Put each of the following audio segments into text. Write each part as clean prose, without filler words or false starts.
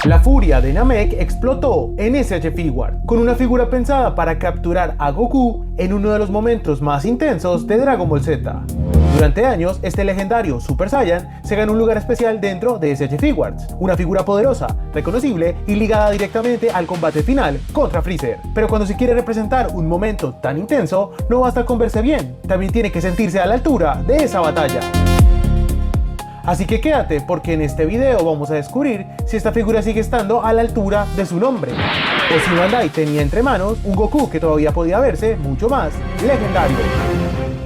La furia de Namek explotó en SH Figuarts, con una figura pensada para capturar a Goku en uno de los momentos más intensos de Dragon Ball Z. Durante años, este legendario Super Saiyan se ganó un lugar especial dentro de SH Figuarts, una figura poderosa, reconocible y ligada directamente al combate final contra Freezer. Pero cuando se quiere representar un momento tan intenso, no basta con verse bien, también tiene que sentirse a la altura de esa batalla. Así que quédate, porque en este video vamos a descubrir si esta figura sigue estando a la altura de su nombre, o si Bandai tenía entre manos un Goku que todavía podía verse mucho más legendario.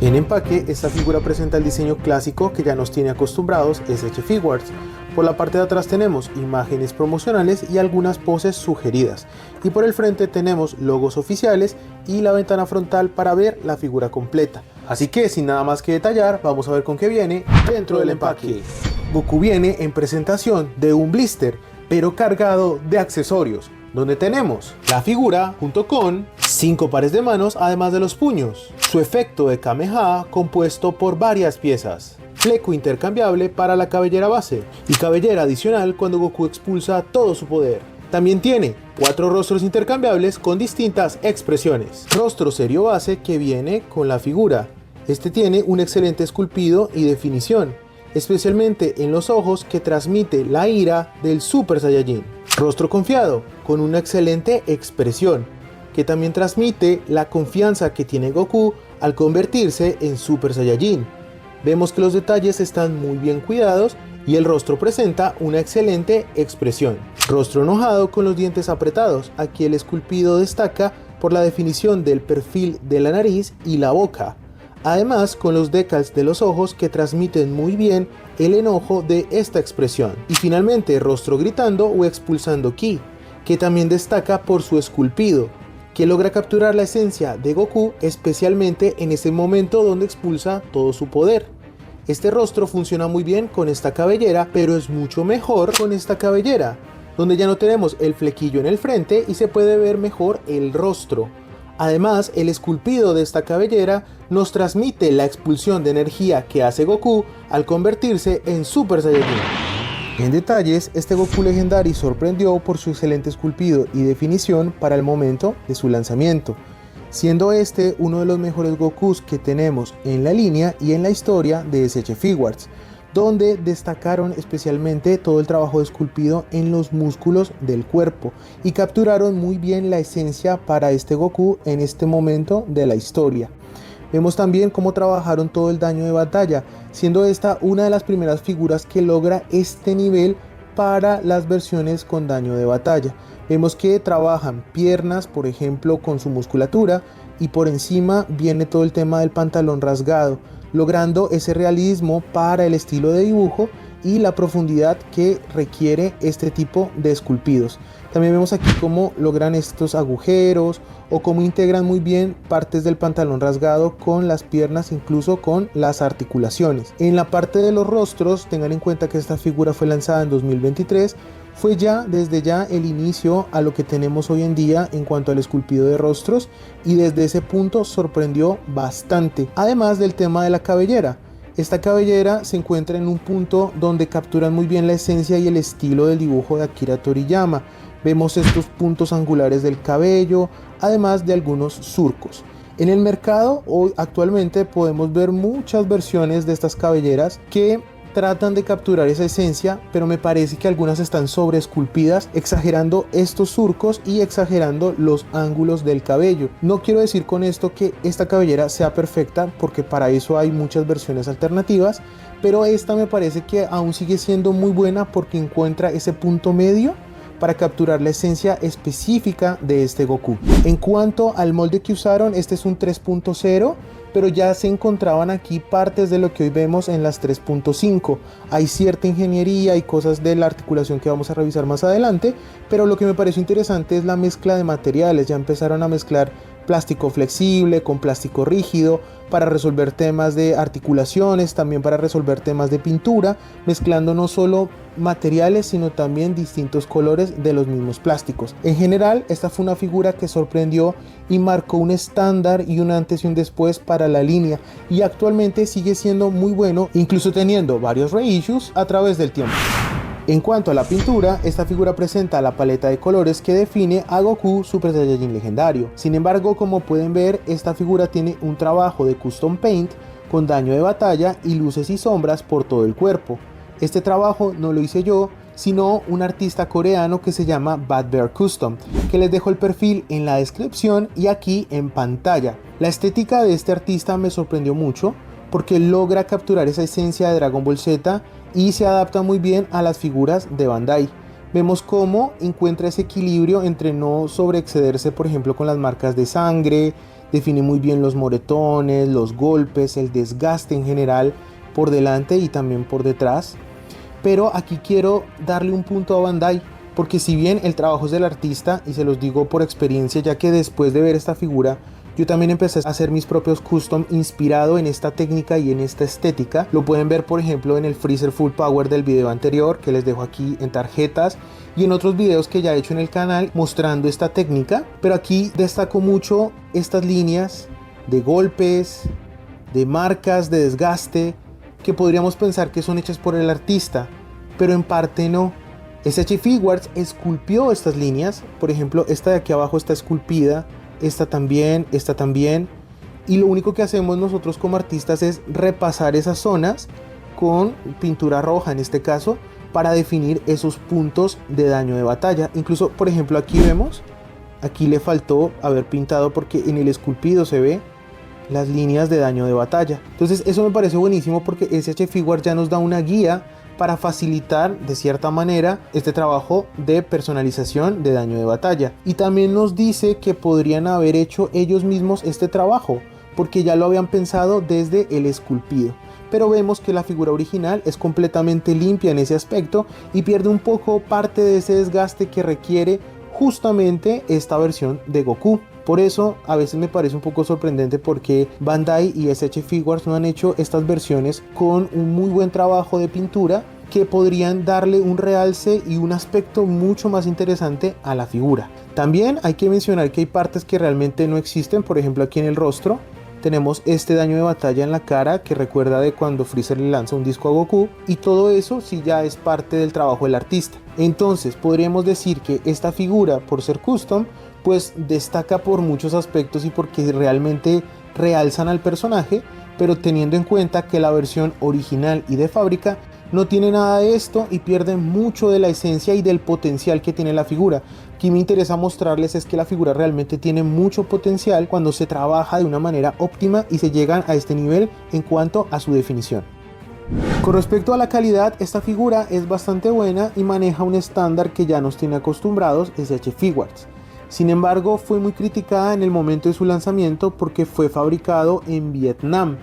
En empaque, esta figura presenta el diseño clásico que ya nos tiene acostumbrados SH Figuarts. Por la parte de atrás tenemos imágenes promocionales y algunas poses sugeridas, y por el frente tenemos logos oficiales y la ventana frontal para ver la figura completa. Así que sin nada más que detallar, vamos a ver con qué viene dentro del empaque. Goku viene en presentación de un blister, pero cargado de accesorios, donde tenemos la figura junto con 5 pares de manos además de los puños, su efecto de Kamehameha compuesto por varias piezas, fleco intercambiable para la cabellera base y cabellera adicional cuando Goku expulsa todo su poder. También tiene 4 rostros intercambiables con distintas expresiones. Rostro serio base que viene con la figura. Este tiene un excelente esculpido y definición, especialmente en los ojos, que transmite la ira del Super Saiyajin. Rostro confiado, con una excelente expresión, que también transmite la confianza que tiene Goku al convertirse en Super Saiyajin. Vemos que los detalles están muy bien cuidados y el rostro presenta una excelente expresión. Rostro enojado con los dientes apretados. Aquí el esculpido destaca por la definición del perfil de la nariz y la boca. Además, con los decals de los ojos que transmiten muy bien el enojo de esta expresión. Y finalmente, rostro gritando o expulsando ki, que también destaca por su esculpido, que logra capturar la esencia de Goku, especialmente en ese momento donde expulsa todo su poder. Este rostro funciona muy bien con esta cabellera, pero es mucho mejor con esta cabellera, donde ya no tenemos el flequillo en el frente y se puede ver mejor el rostro. Además, el esculpido de esta cabellera nos transmite la expulsión de energía que hace Goku al convertirse en Super Saiyajin. En detalles, este Goku Legendary sorprendió por su excelente esculpido y definición para el momento de su lanzamiento, siendo este uno de los mejores Gokus que tenemos en la línea y en la historia de SH Figuarts, donde destacaron especialmente todo el trabajo de esculpido en los músculos del cuerpo y capturaron muy bien la esencia para este Goku en este momento de la historia. Vemos también cómo trabajaron todo el daño de batalla, siendo esta una de las primeras figuras que logra este nivel para las versiones con daño de batalla. Vemos que trabajan piernas, por ejemplo, con su musculatura, y por encima viene todo el tema del pantalón rasgado, logrando ese realismo para el estilo de dibujo y la profundidad que requiere este tipo de esculpidos. También vemos aquí cómo logran estos agujeros o cómo integran muy bien partes del pantalón rasgado con las piernas, incluso con las articulaciones. En la parte de los rostros, tengan en cuenta que esta figura fue lanzada en 2023, fue ya desde ya el inicio a lo que tenemos hoy en día en cuanto al esculpido de rostros, y desde ese punto sorprendió bastante. Además del tema de la cabellera, esta cabellera se encuentra en un punto donde capturan muy bien la esencia y el estilo del dibujo de Akira Toriyama. Vemos estos puntos angulares del cabello, además de algunos surcos. En el mercado hoy actualmente podemos ver muchas versiones de estas cabelleras que tratan de capturar esa esencia, pero me parece que algunas están sobreesculpidas, exagerando estos surcos y exagerando los ángulos del cabello. No quiero decir con esto que esta cabellera sea perfecta, porque para eso hay muchas versiones alternativas, pero esta me parece que aún sigue siendo muy buena porque encuentra ese punto medio para capturar la esencia específica de este Goku. En cuanto al molde que usaron, este es un 3.0, pero ya se encontraban aquí partes de lo que hoy vemos en las 3.5. Hay cierta ingeniería y cosas de la articulación que vamos a revisar más adelante, pero lo que me pareció interesante es la mezcla de materiales. Ya empezaron a mezclar plástico flexible con plástico rígido para resolver temas de articulaciones, también para resolver temas de pintura, mezclando no solo materiales sino también distintos colores de los mismos plásticos. En general, esta fue una figura que sorprendió y marcó un estándar y un antes y un después para la línea, y actualmente sigue siendo muy bueno, incluso teniendo varios reissues a través del tiempo. En cuanto a la pintura, esta figura presenta la paleta de colores que define a Goku Super Saiyajin legendario. Sin embargo, como pueden ver, esta figura tiene un trabajo de custom paint con daño de batalla y luces y sombras por todo el cuerpo. Este trabajo no lo hice yo, sino un artista coreano que se llama Bad Bear Custom, que les dejo el perfil en la descripción y aquí en pantalla. La estética de este artista me sorprendió mucho porque logra capturar esa esencia de Dragon Ball Z y se adapta muy bien a las figuras de Bandai. Vemos cómo encuentra ese equilibrio entre no sobreexcederse, por ejemplo, con las marcas de sangre, define muy bien los moretones, los golpes, el desgaste en general por delante y también por detrás. Pero aquí quiero darle un punto a Bandai, porque si bien el trabajo es del artista, y se los digo por experiencia, ya que después de ver esta figura, yo también empecé a hacer mis propios custom inspirado en esta técnica y en esta estética. Lo pueden ver, por ejemplo, en el Freezer Full Power del video anterior, que les dejo aquí en tarjetas, y en otros videos que ya he hecho en el canal mostrando esta técnica. Pero aquí destaco mucho estas líneas de golpes, de marcas, de desgaste, que podríamos pensar que son hechas por el artista, pero en parte no. SH Figuarts esculpió estas líneas, por ejemplo, esta de aquí abajo está esculpida, esta también, y lo único que hacemos nosotros como artistas es repasar esas zonas con pintura roja en este caso, para definir esos puntos de daño de batalla. Incluso, por ejemplo, aquí vemos, aquí le faltó haber pintado porque en el esculpido se ve las líneas de daño de batalla. Entonces eso me parece buenísimo porque SH Figuarts ya nos da una guía para facilitar de cierta manera este trabajo de personalización de daño de batalla, y también nos dice que podrían haber hecho ellos mismos este trabajo porque ya lo habían pensado desde el esculpido, pero vemos que la figura original es completamente limpia en ese aspecto y pierde un poco parte de ese desgaste que requiere justamente esta versión de Goku. Por eso a veces me parece un poco sorprendente porque Bandai y SH Figuarts no han hecho estas versiones con un muy buen trabajo de pintura que podrían darle un realce y un aspecto mucho más interesante a la figura. También hay que mencionar que hay partes que realmente no existen, por ejemplo aquí en el rostro tenemos este daño de batalla en la cara que recuerda de cuando Freezer le lanza un disco a Goku, y todo eso sí ya es parte del trabajo del artista. Entonces podríamos decir que esta figura, por ser custom, pues destaca por muchos aspectos y porque realmente realzan al personaje, pero teniendo en cuenta que la versión original y de fábrica no tiene nada de esto y pierde mucho de la esencia y del potencial que tiene la figura. Aquí me interesa mostrarles es que la figura realmente tiene mucho potencial cuando se trabaja de una manera óptima y se llegan a este nivel en cuanto a su definición. Con respecto a la calidad, esta figura es bastante buena y maneja un estándar que ya nos tiene acostumbrados SH Figuarts. Sin embargo, fue muy criticada en el momento de su lanzamiento porque fue fabricado en Vietnam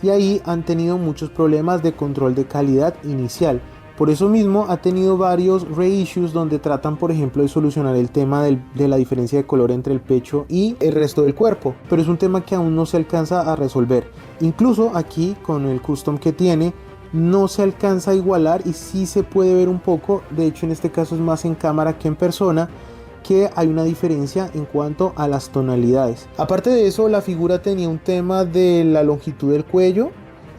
y ahí han tenido muchos problemas de control de calidad inicial. Por eso mismo ha tenido varios reissues donde tratan, por ejemplo, de solucionar el tema de la diferencia de color entre el pecho y el resto del cuerpo, pero es un tema que aún no se alcanza a resolver. Incluso aquí con el custom que tiene no se alcanza a igualar y sí se puede ver un poco, de hecho en este caso es más en cámara que en persona, que hay una diferencia en cuanto a las tonalidades. Aparte de eso, la figura tenía un tema de la longitud del cuello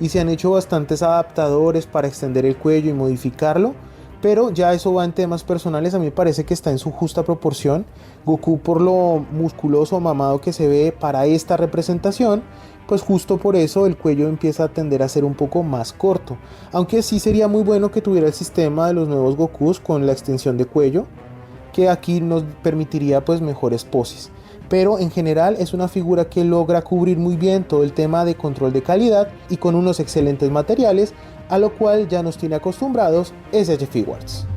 y se han hecho bastantes adaptadores para extender el cuello y modificarlo, pero ya eso va en temas personales. A mí me parece que está en su justa proporción. Goku, por lo musculoso mamado que se ve para esta representación, pues justo por eso el cuello empieza a tender a ser un poco más corto, aunque sí sería muy bueno que tuviera el sistema de los nuevos Gokus con la extensión de cuello, que aquí nos permitiría pues mejores poses. Pero en general es una figura que logra cubrir muy bien todo el tema de control de calidad y con unos excelentes materiales, a lo cual ya nos tiene acostumbrados SH Figuarts.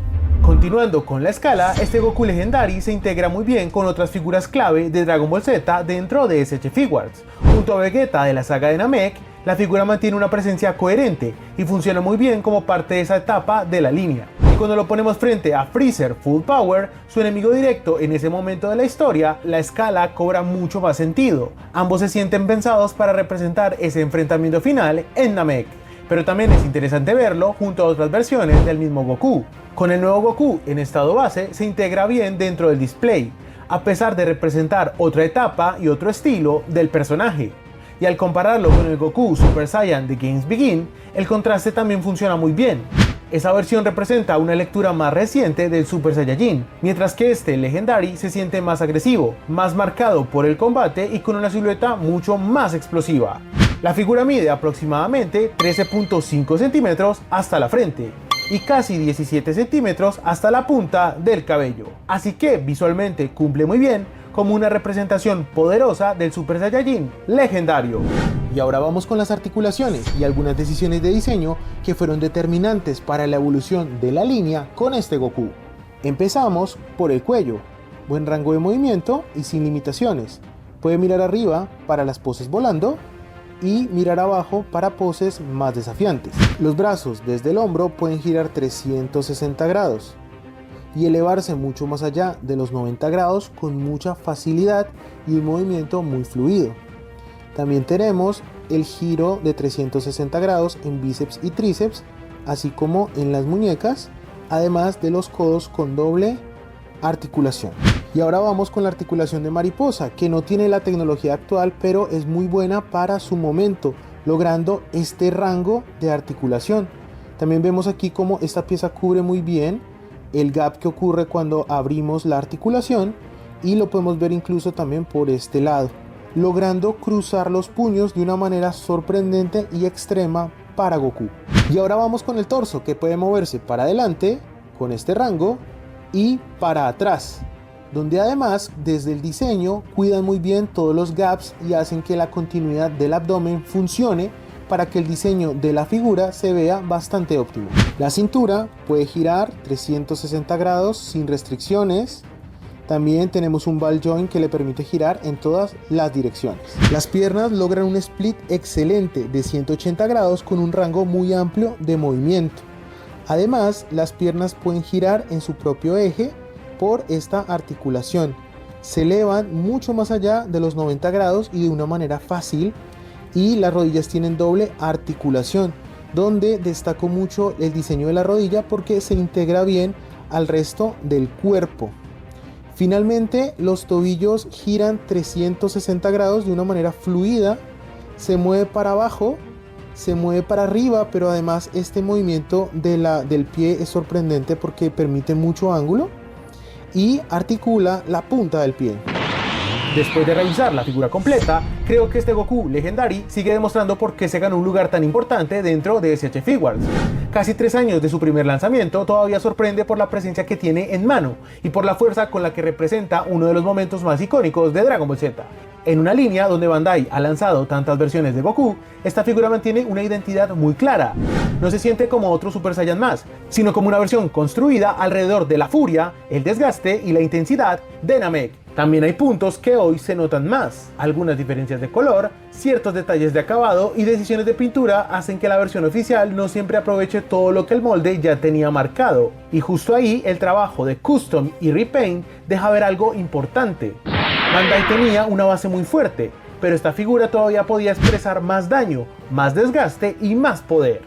Continuando con la escala, este Goku Legendary se integra muy bien con otras figuras clave de Dragon Ball Z dentro de SH Figuarts. Junto a Vegeta de la saga de Namek, la figura mantiene una presencia coherente y funciona muy bien como parte de esa etapa de la línea. Y cuando lo ponemos frente a Freezer Full Power, su enemigo directo en ese momento de la historia, la escala cobra mucho más sentido. Ambos se sienten pensados para representar ese enfrentamiento final en Namek. Pero también es interesante verlo junto a otras versiones del mismo Goku. Con el nuevo Goku en estado base se integra bien dentro del display, a pesar de representar otra etapa y otro estilo del personaje. Y al compararlo con el Goku Super Saiyan de Games Begin, el contraste también funciona muy bien. Esa versión representa una lectura más reciente del Super Saiyajin, mientras que este Legendary se siente más agresivo, más marcado por el combate y con una silueta mucho más explosiva. La figura mide aproximadamente 13.5 centímetros hasta la frente y casi 17 centímetros hasta la punta del cabello, así que visualmente cumple muy bien como una representación poderosa del Super Saiyajin legendario. Y ahora vamos con las articulaciones y algunas decisiones de diseño que fueron determinantes para la evolución de la línea con este Goku. Empezamos por el cuello, buen rango de movimiento y sin limitaciones. Puede mirar arriba para las poses volando y mirar abajo para poses más desafiantes. Los brazos desde el hombro pueden girar 360 grados y elevarse mucho más allá de los 90 grados con mucha facilidad y un movimiento muy fluido. También tenemos el giro de 360 grados en bíceps y tríceps, así como en las muñecas, además de los codos con doble articulación. Y ahora vamos con la articulación de mariposa, que no tiene la tecnología actual, pero es muy buena para su momento, logrando este rango de articulación. También vemos aquí cómo esta pieza cubre muy bien el gap que ocurre cuando abrimos la articulación, y lo podemos ver incluso también por este lado, logrando cruzar los puños de una manera sorprendente y extrema para Goku. Y ahora vamos con el torso, que puede moverse para adelante con este rango y para atrás, donde además desde el diseño cuidan muy bien todos los gaps y hacen que la continuidad del abdomen funcione para que el diseño de la figura se vea bastante óptimo. La cintura puede girar 360 grados sin restricciones. También tenemos un ball joint que le permite girar en todas las direcciones. Las piernas logran un split excelente de 180 grados con un rango muy amplio de movimiento. Además, las piernas pueden girar en su propio eje por esta articulación. Se elevan mucho más allá de los 90 grados y de una manera fácil. Y las rodillas tienen doble articulación, donde destaco mucho el diseño de la rodilla porque se integra bien al resto del cuerpo. Finalmente, los tobillos giran 360 grados de una manera fluida, se mueve para abajo, se mueve para arriba, pero además este movimiento del pie es sorprendente porque permite mucho ángulo y articula la punta del pie. Después de revisar la figura completa, creo que este Goku Legendary sigue demostrando por qué se ganó un lugar tan importante dentro de SH Figuarts. Casi 3 años de su primer lanzamiento todavía sorprende por la presencia que tiene en mano y por la fuerza con la que representa uno de los momentos más icónicos de Dragon Ball Z. En una línea donde Bandai ha lanzado tantas versiones de Goku, esta figura mantiene una identidad muy clara. No se siente como otro Super Saiyan más, sino como una versión construida alrededor de la furia, el desgaste y la intensidad de Namek. También hay puntos que hoy se notan más. Algunas diferencias de color, ciertos detalles de acabado y decisiones de pintura hacen que la versión oficial no siempre aproveche todo lo que el molde ya tenía marcado. Y justo ahí el trabajo de custom y repaint deja ver algo importante. Bandai tenía una base muy fuerte, pero esta figura todavía podía expresar más daño, más desgaste y más poder.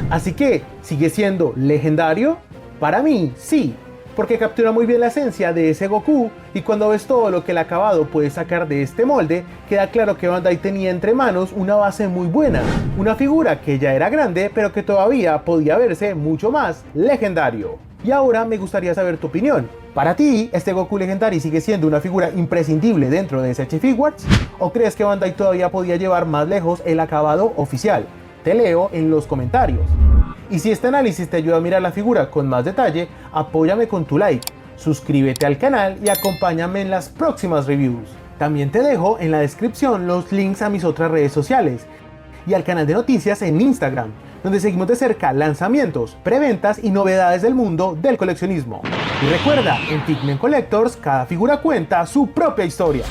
Así que, ¿sigue siendo legendario? Para mí, sí, porque captura muy bien la esencia de ese Goku y cuando ves todo lo que el acabado puede sacar de este molde, queda claro que Bandai tenía entre manos una base muy buena, una figura que ya era grande pero que todavía podía verse mucho más legendario. Y ahora me gustaría saber tu opinión. ¿Para ti este Goku Legendary sigue siendo una figura imprescindible dentro de SH Figuarts? ¿O crees que Bandai todavía podía llevar más lejos el acabado oficial? Te leo en los comentarios. Y si este análisis te ayuda a mirar la figura con más detalle, apóyame con tu like, suscríbete al canal y acompáñame en las próximas reviews. También te dejo en la descripción los links a mis otras redes sociales y al canal de noticias en Instagram, donde seguimos de cerca lanzamientos, preventas y novedades del mundo del coleccionismo. Y recuerda, en Pikmin Collectors cada figura cuenta su propia historia.